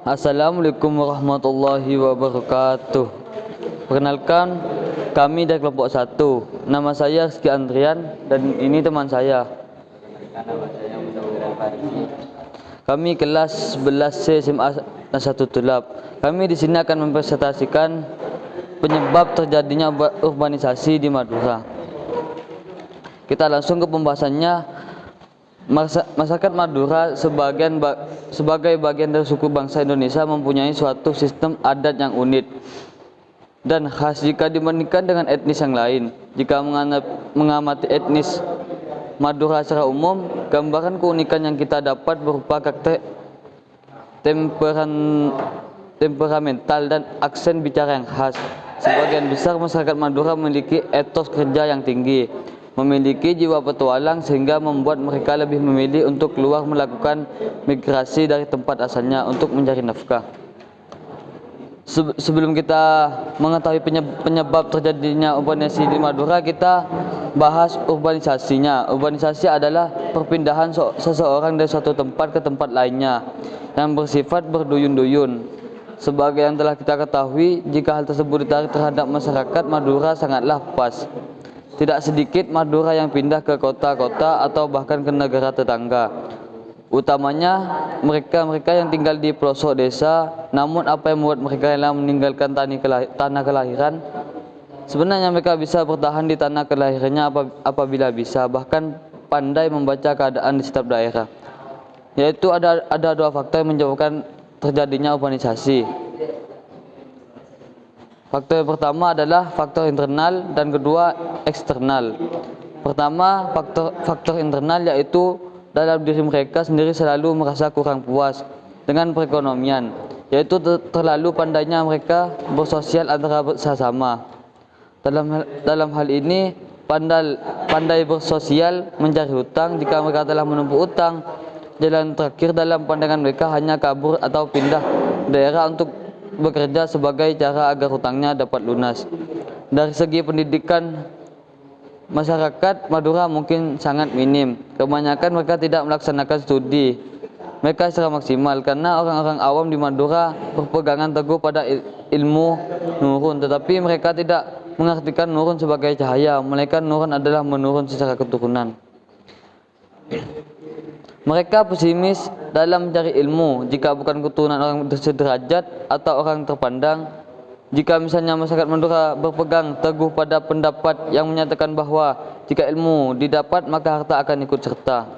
Assalamualaikum warahmatullahi wabarakatuh. Perkenalkan, kami dari kelompok 1. Nama saya Rizky Andrian dan ini teman saya. Nama saya Muzawiran Farisi. Kami kelas 11C SMA 1 Tulab. Kami di sini akan mempresentasikan penyebab terjadinya urbanisasi di Madura. Kita langsung ke pembahasannya. Masyarakat Madura sebagai bagian dari suku bangsa Indonesia mempunyai suatu sistem adat yang unik dan khas jika dibandingkan dengan etnis yang lain. Jika mengamati etnis Madura secara umum, gambaran keunikan yang kita dapat berupa karakter temperamental dan aksen bicara yang khas. Sebagian besar masyarakat Madura memiliki etos kerja yang tinggi, memiliki jiwa petualang sehingga membuat mereka lebih memilih untuk keluar melakukan migrasi dari tempat asalnya untuk mencari nafkah. Sebelum kita mengetahui penyebab terjadinya urbanisasi di Madura, kita bahas urbanisasinya. Urbanisasi adalah perpindahan seseorang dari suatu tempat ke tempat lainnya yang bersifat berduyun-duyun. Sebagai yang telah kita ketahui, jika hal tersebut ditarik terhadap masyarakat Madura sangatlah pas. Tidak sedikit Madura yang pindah ke kota-kota atau bahkan ke negara tetangga. Utamanya mereka yang tinggal di pelosok desa. Namun apa yang membuat mereka rela meninggalkan tanah kelahiran? Sebenarnya mereka bisa bertahan di tanah kelahirannya apabila bisa bahkan pandai membaca keadaan di setiap daerah. Yaitu ada dua faktor yang menyebabkan terjadinya urbanisasi. Faktor yang pertama adalah faktor internal dan kedua eksternal. Pertama, faktor internal yaitu dalam diri mereka sendiri selalu merasa kurang puas dengan perekonomian, yaitu terlalu pandainya mereka bersosial antara sesama. Dalam hal ini pandai bersosial mencari hutang. Jika mereka telah menumpuk hutang, jalan terakhir dalam pandangan mereka hanya kabur atau pindah daerah untuk bekerja sebagai cara agar hutangnya dapat lunas. Dari segi pendidikan, masyarakat Madura mungkin sangat minim. Kebanyakan mereka tidak melaksanakan studi mereka secara maksimal karena orang-orang awam di Madura berpegangan teguh pada ilmu nurun, tetapi mereka tidak mengartikan nurun sebagai cahaya, melainkan nurun adalah menurun secara keturunan. Mereka pesimis dalam mencari ilmu jika bukan keturunan orang sederajat atau orang terpandang. Jika misalnya masyarakat Madura berpegang teguh pada pendapat yang menyatakan bahwa jika ilmu didapat maka harta akan ikut serta,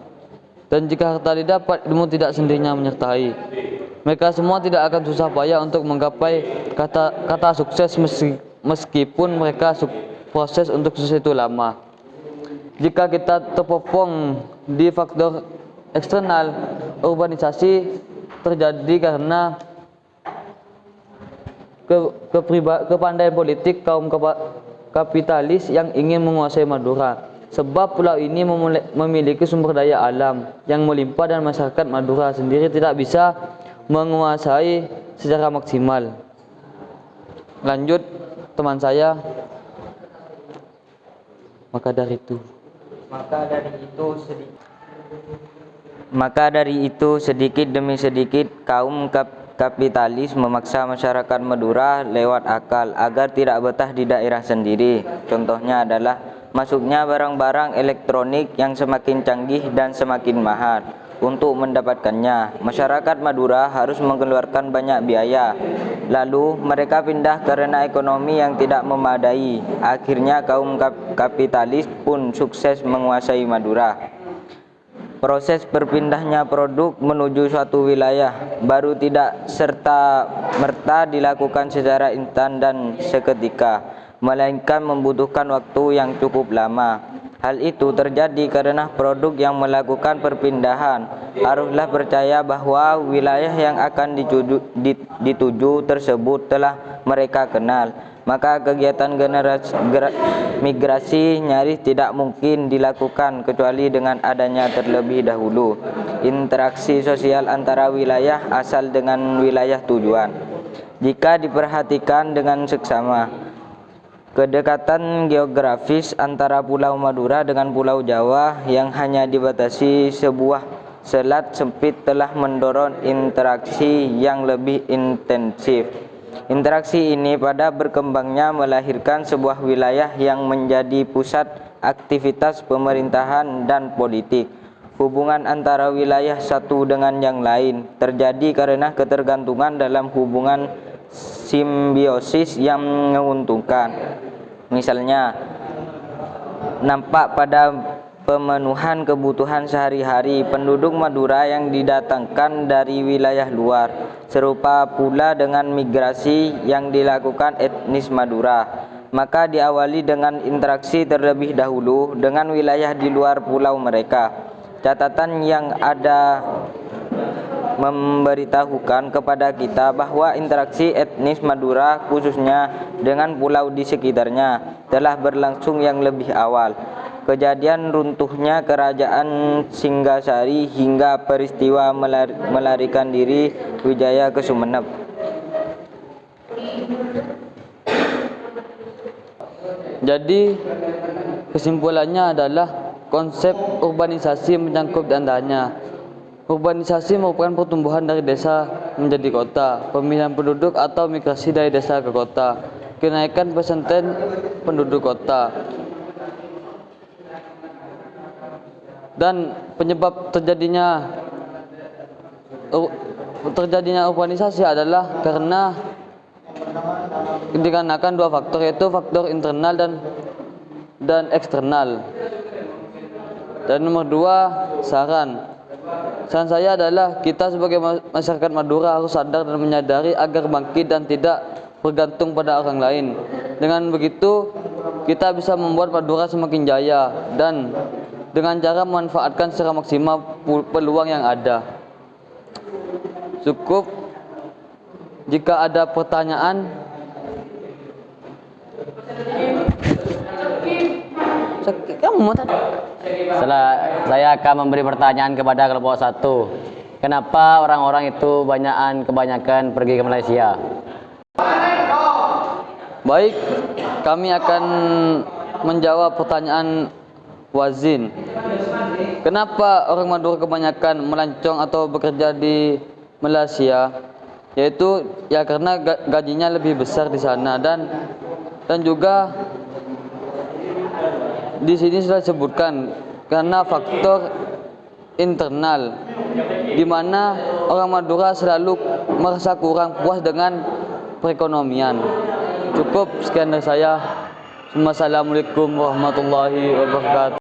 dan jika harta didapat ilmu tidak sendirinya menyertai, mereka semua tidak akan susah payah untuk menggapai kata sukses meskipun mereka proses untuk sukses itu lama. Jika kita terpopong di faktor eksternal, urbanisasi terjadi karena kepandaian politik kaum kapitalis yang ingin menguasai Madura. Sebab pulau ini memiliki sumber daya alam yang melimpah dan masyarakat Madura sendiri tidak bisa menguasai secara maksimal. Lanjut teman saya. Maka dari itu sedikit demi sedikit kaum kapitalis memaksa masyarakat Madura lewat akal agar tidak betah di daerah sendiri. Contohnya adalah masuknya barang-barang elektronik yang semakin canggih dan semakin mahal. Untuk mendapatkannya, masyarakat Madura harus mengeluarkan banyak biaya. Lalu mereka pindah karena ekonomi yang tidak memadai. Akhirnya kaum kapitalis pun sukses menguasai Madura. Proses berpindahnya produk menuju suatu wilayah baru tidak serta-merta dilakukan secara instan dan seketika, melainkan membutuhkan waktu yang cukup lama. Hal itu terjadi karena produk yang melakukan perpindahan haruslah percaya bahwa wilayah yang akan dituju tersebut telah mereka kenal. Maka kegiatan migrasi nyaris tidak mungkin dilakukan kecuali dengan adanya terlebih dahulu interaksi sosial antara wilayah asal dengan wilayah tujuan. Jika diperhatikan dengan seksama, kedekatan geografis antara Pulau Madura dengan Pulau Jawa yang hanya dibatasi selat sempit telah mendorong interaksi yang lebih intensif. Interaksi ini pada berkembangnya melahirkan sebuah wilayah yang menjadi pusat aktivitas pemerintahan dan politik. Hubungan antara wilayah satu dengan yang lain terjadi karena ketergantungan dalam hubungan simbiosis yang menguntungkan. Misalnya, nampak pada pemenuhan kebutuhan sehari-hari penduduk Madura yang didatangkan dari wilayah luar. Serupa pula dengan migrasi yang dilakukan etnis Madura. Maka diawali dengan interaksi terlebih dahulu dengan wilayah di luar pulau mereka. Catatan yang ada memberitahukan kepada kita bahwa interaksi etnis Madura khususnya dengan pulau di sekitarnya telah berlangsung yang lebih awal. Kejadian runtuhnya kerajaan Singgasari hingga peristiwa melarikan diri Wijaya ke Sumeneb. Jadi kesimpulannya adalah konsep urbanisasi menyangkut diantaranya urbanisasi merupakan pertumbuhan dari desa menjadi kota, pemilihan penduduk atau migrasi dari desa ke kota, kenaikan persenten penduduk kota. Dan penyebab terjadinya urbanisasi adalah karena dikarenakan dua faktor, yaitu faktor internal dan eksternal. Dan nomor dua, saran saya adalah kita sebagai masyarakat Madura harus sadar dan menyadari agar bangkit dan tidak bergantung pada orang lain. Dengan begitu kita bisa membuat Madura semakin jaya dan dengan cara memanfaatkan secara maksimal peluang yang ada. Cukup. Jika ada pertanyaan, Saya akan memberi pertanyaan kepada kelompok 1. Kenapa orang-orang itu kebanyakan pergi ke Malaysia? baik, kami akan menjawab pertanyaan Wazin. Kenapa orang Madura kebanyakan melancong atau bekerja di Malaysia? Yaitu ya karena gajinya lebih besar di sana dan juga di sini sudah disebutkan karena faktor internal, di mana orang Madura selalu merasa kurang puas dengan perekonomian. Cukup sekian dari saya. Wassalamualaikum warahmatullahi wabarakatuh.